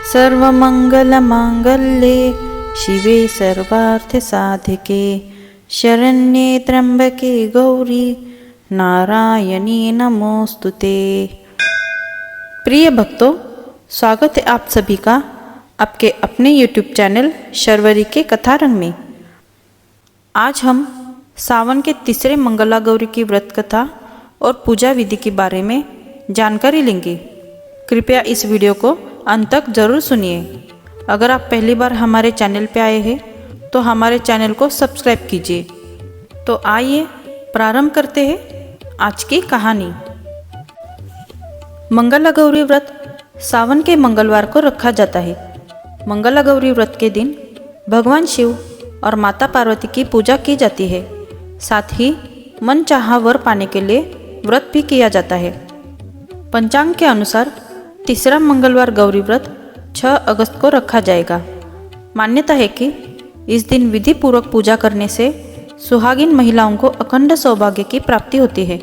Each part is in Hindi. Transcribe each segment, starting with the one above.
सर्वमंगलमांगल्ये शिवे सर्वार्थसाधिके शरण्ये त्र्यंबके गौरी नारायणी नमोस्तुते। प्रिय भक्तों, स्वागत है आप सभी का आपके अपने YouTube चैनल शर्वरी के कथारंग में। आज हम सावन के तीसरे मंगला गौरी की व्रत कथा और पूजा विधि के बारे में जानकारी लेंगे। कृपया इस वीडियो को अंत तक जरूर सुनिए। अगर आप पहली बार हमारे चैनल पे आए हैं तो हमारे चैनल को सब्सक्राइब कीजिए। तो आइए प्रारंभ करते हैं आज की कहानी। मंगला गौरी व्रत सावन के मंगलवार को रखा जाता है। मंगला गौरी व्रत के दिन भगवान शिव और माता पार्वती की पूजा की जाती है। साथ ही मनचाहा वर पाने के लिए व्रत भी किया जाता है। पंचांग के अनुसार तीसरा मंगलवार गौरी व्रत 6 अगस्त को रखा जाएगा। मान्यता है कि इस दिन विधि पूर्वक पूजा करने से सुहागिन महिलाओं को अखंड सौभाग्य की प्राप्ति होती है।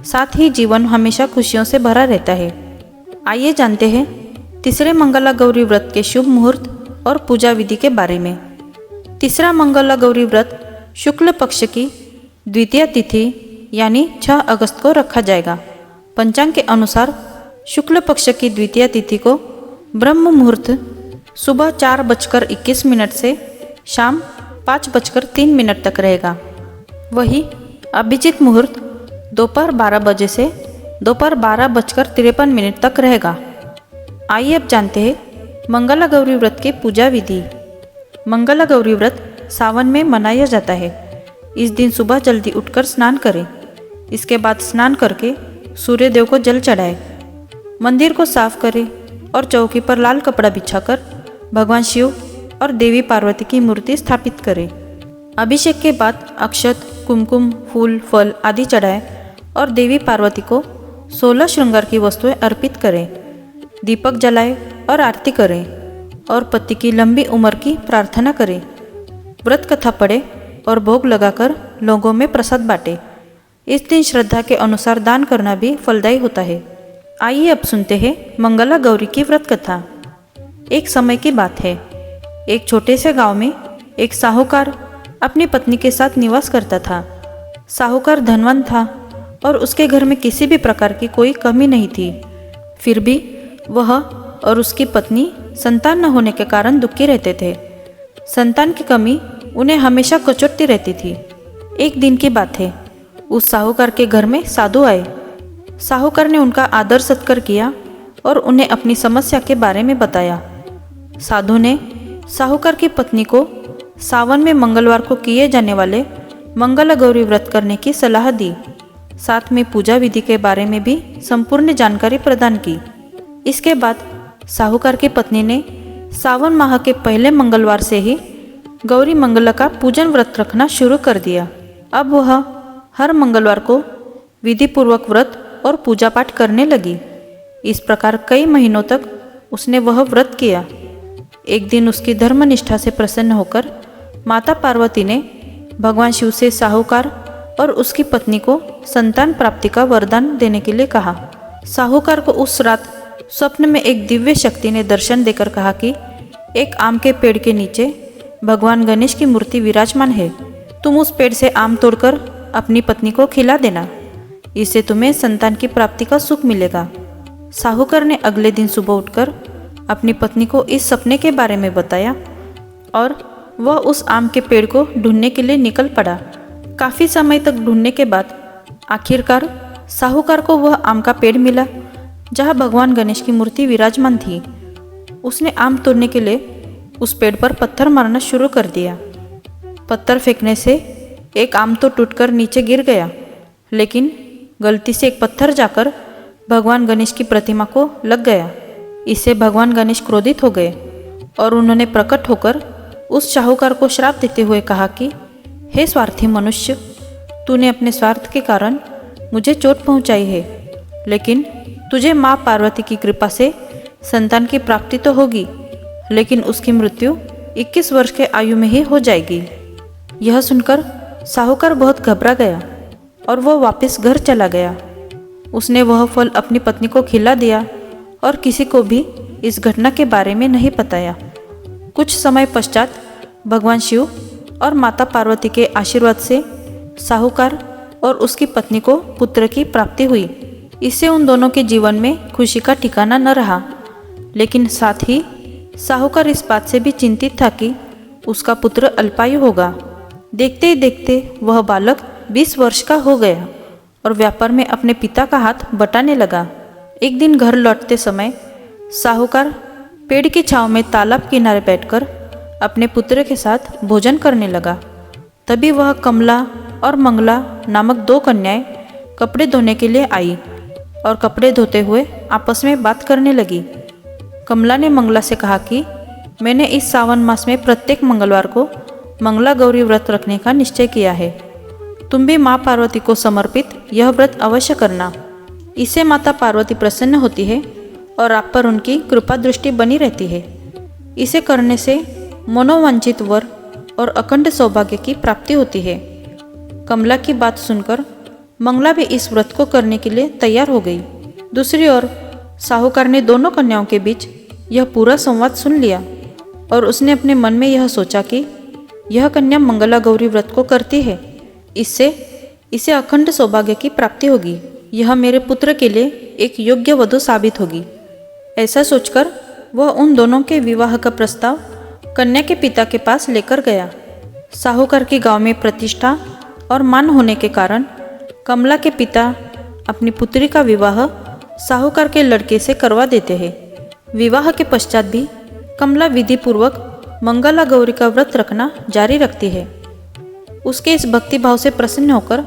साथ ही जीवन हमेशा खुशियों से भरा रहता है। आइए जानते हैं तीसरे मंगला गौरी व्रत के शुभ मुहूर्त और पूजा विधि के बारे में। तीसरा मंगला गौरी व्रत शुक्ल पक्ष की द्वितीय तिथि यानी 6 अगस्त को रखा जाएगा। पंचांग के अनुसार शुक्ल पक्ष की द्वितीय तिथि को ब्रह्म मुहूर्त सुबह 4:21 से शाम 5:03 तक रहेगा। वही अभिजीत मुहूर्त दोपहर 12 बजे से दोपहर 12:53 तक रहेगा। आइए अब जानते हैं मंगला गौरी व्रत की पूजा विधि। मंगला गौरी व्रत सावन में मनाया जाता है। इस दिन सुबह जल्दी उठकर स्नान करें। इसके बाद स्नान करके सूर्यदेव को जल चढ़ाएं। मंदिर को साफ करें और चौकी पर लाल कपड़ा बिछाकर भगवान शिव और देवी पार्वती की मूर्ति स्थापित करें। अभिषेक के बाद अक्षत, कुमकुम, फूल, फल आदि चढ़ाएं और देवी पार्वती को 16 श्रृंगार की वस्तुएं अर्पित करें। दीपक जलाएं और आरती करें और पति की लंबी उम्र की प्रार्थना करें। व्रत कथा पढ़ें और भोग लगाकर लोगों में प्रसाद बांटें। इस दिन श्रद्धा के अनुसार दान करना भी फलदायी होता है। आइए अब सुनते हैं मंगला गौरी की व्रत कथा। एक समय की बात है। एक छोटे से गांव में एक साहूकार अपनी पत्नी के साथ निवास करता था। साहूकार धनवान था और उसके घर में किसी भी प्रकार की कोई कमी नहीं थी। फिर भी वह और उसकी पत्नी संतान न होने के कारण दुखी रहते थे। संतान की कमी उन्हें हमेशा कचोटती रहती थी। एक दिन की बात है, उस साहूकार के घर में साधु आए। साहूकार ने उनका आदर सत्कार किया और उन्हें अपनी समस्या के बारे में बताया। साधु ने साहूकार की पत्नी को सावन में मंगलवार को किए जाने वाले मंगला गौरी व्रत करने की सलाह दी। साथ में पूजा विधि के बारे में भी संपूर्ण जानकारी प्रदान की। इसके बाद साहूकार की पत्नी ने सावन माह के पहले मंगलवार से ही गौरी मंगला का पूजन व्रत रखना शुरू कर दिया। अब वह हर मंगलवार को विधि पूर्वक व्रत और पूजा पाठ करने लगी। इस प्रकार कई महीनों तक उसने वह व्रत किया। एक दिन उसकी धर्मनिष्ठा से प्रसन्न होकर माता पार्वती ने भगवान शिव से साहूकार और उसकी पत्नी को संतान प्राप्ति का वरदान देने के लिए कहा। साहूकार को उस रात स्वप्न में एक दिव्य शक्ति ने दर्शन देकर कहा कि एक आम के पेड़ के नीचे भगवान गणेश की मूर्ति विराजमान है। तुम उस पेड़ से आम तोड़कर अपनी पत्नी को खिला देना। इससे तुम्हें संतान की प्राप्ति का सुख मिलेगा। साहूकार ने अगले दिन सुबह उठकर अपनी पत्नी को इस सपने के बारे में बताया और वह उस आम के पेड़ को ढूंढने के लिए निकल पड़ा। काफ़ी समय तक ढूंढने के बाद आखिरकार साहूकार को वह आम का पेड़ मिला जहाँ भगवान गणेश की मूर्ति विराजमान थी। उसने आम तोड़ने के लिए उस पेड़ पर पत्थर मारना शुरू कर दिया। पत्थर फेंकने से एक आम तो टूटकर नीचे गिर गया, लेकिन गलती से एक पत्थर जाकर भगवान गणेश की प्रतिमा को लग गया। इससे भगवान गणेश क्रोधित हो गए और उन्होंने प्रकट होकर उस साहूकार को श्राप देते हुए कहा कि हे स्वार्थी मनुष्य, तूने अपने स्वार्थ के कारण मुझे चोट पहुंचाई है, लेकिन तुझे माँ पार्वती की कृपा से संतान की प्राप्ति तो होगी, लेकिन उसकी मृत्यु 21 वर्ष के आयु में ही हो जाएगी। यह सुनकर साहूकार बहुत घबरा गया और वह वापस घर चला गया। उसने वह फल अपनी पत्नी को खिला दिया और किसी को भी इस घटना के बारे में नहीं बताया। कुछ समय पश्चात भगवान शिव और माता पार्वती के आशीर्वाद से साहूकार और उसकी पत्नी को पुत्र की प्राप्ति हुई। इससे उन दोनों के जीवन में खुशी का ठिकाना न रहा, लेकिन साथ ही साहूकार इस बात से भी चिंतित था कि उसका पुत्र अल्पायु होगा। देखते ही देखते वह बालक 20 वर्ष का हो गया और व्यापार में अपने पिता का हाथ बटाने लगा। एक दिन घर लौटते समय साहूकार पेड़ की छांव में तालाब किनारे बैठकर अपने पुत्र के साथ भोजन करने लगा। तभी वह कमला और मंगला नामक 2 कन्याएं कपड़े धोने के लिए आई और कपड़े धोते हुए आपस में बात करने लगी। कमला ने मंगला से कहा कि मैंने इस सावन मास में प्रत्येक मंगलवार को मंगला गौरी व्रत रखने का निश्चय किया है। तुम भी माँ पार्वती को समर्पित यह व्रत अवश्य करना। इससे माता पार्वती प्रसन्न होती है और आप पर उनकी कृपा दृष्टि बनी रहती है। इसे करने से मनोवांछित वर और अखंड सौभाग्य की प्राप्ति होती है। कमला की बात सुनकर मंगला भी इस व्रत को करने के लिए तैयार हो गई। दूसरी ओर साहूकार ने दोनों कन्याओं के बीच यह पूरा संवाद सुन लिया और उसने अपने मन में यह सोचा कि यह कन्या मंगला गौरी व्रत को करती है, इससे इसे अखंड सौभाग्य की प्राप्ति होगी। यह मेरे पुत्र के लिए एक योग्य वधू साबित होगी। ऐसा सोचकर वह उन दोनों के विवाह का प्रस्ताव कन्या के पिता के पास लेकर गया। साहूकार के गांव में प्रतिष्ठा और मान होने के कारण कमला के पिता अपनी पुत्री का विवाह साहूकार के लड़के से करवा देते हैं। विवाह के पश्चात भी कमला विधि पूर्वक मंगला गौरी का व्रत रखना जारी रखती है। उसके इस भक्ति भाव से प्रसन्न होकर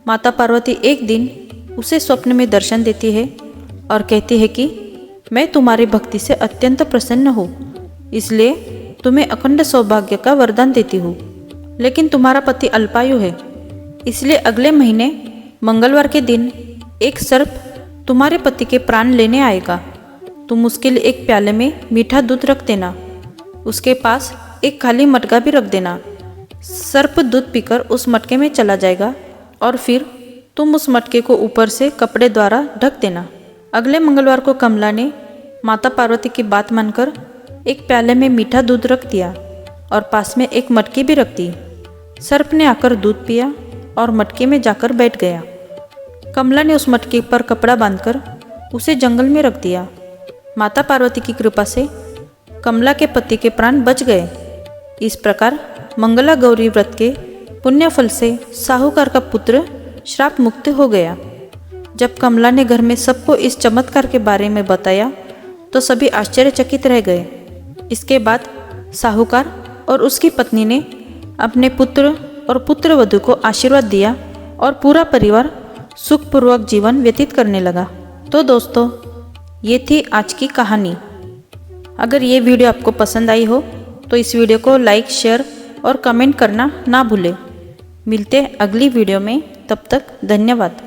माता पार्वती एक दिन उसे स्वप्न में दर्शन देती है और कहती है कि मैं तुम्हारी भक्ति से अत्यंत प्रसन्न हूँ, इसलिए तुम्हें अखंड सौभाग्य का वरदान देती हूँ। लेकिन तुम्हारा पति अल्पायु है, इसलिए अगले महीने मंगलवार के दिन एक सर्प तुम्हारे पति के प्राण लेने आएगा। तुम उसके लिए एक प्याले में मीठा दूध रख देना, उसके पास एक खाली मटका भी रख देना। सर्प दूध पीकर उस मटके में चला जाएगा और फिर तुम उस मटके को ऊपर से कपड़े द्वारा ढक देना। अगले मंगलवार को कमला ने माता पार्वती की बात मानकर एक प्याले में मीठा दूध रख दिया और पास में एक मटकी भी रख दी। सर्प ने आकर दूध पिया और मटके में जाकर बैठ गया। कमला ने उस मटके पर कपड़ा बांधकर उसे जंगल में रख दिया। माता पार्वती की कृपा से कमला के पति के प्राण बच गए। इस प्रकार मंगला गौरी व्रत के पुण्य फल से साहूकार का पुत्र श्राप मुक्त हो गया। जब कमला ने घर में सबको इस चमत्कार के बारे में बताया तो सभी आश्चर्यचकित रह गए। इसके बाद साहूकार और उसकी पत्नी ने अपने पुत्र और पुत्रवधू को आशीर्वाद दिया और पूरा परिवार सुखपूर्वक जीवन व्यतीत करने लगा। तो दोस्तों, ये थी आज की कहानी। अगर ये वीडियो आपको पसंद आई हो तो इस वीडियो को लाइक, शेयर और कमेंट करना ना भूलें। मिलते हैं अगली वीडियो में, तब तक धन्यवाद।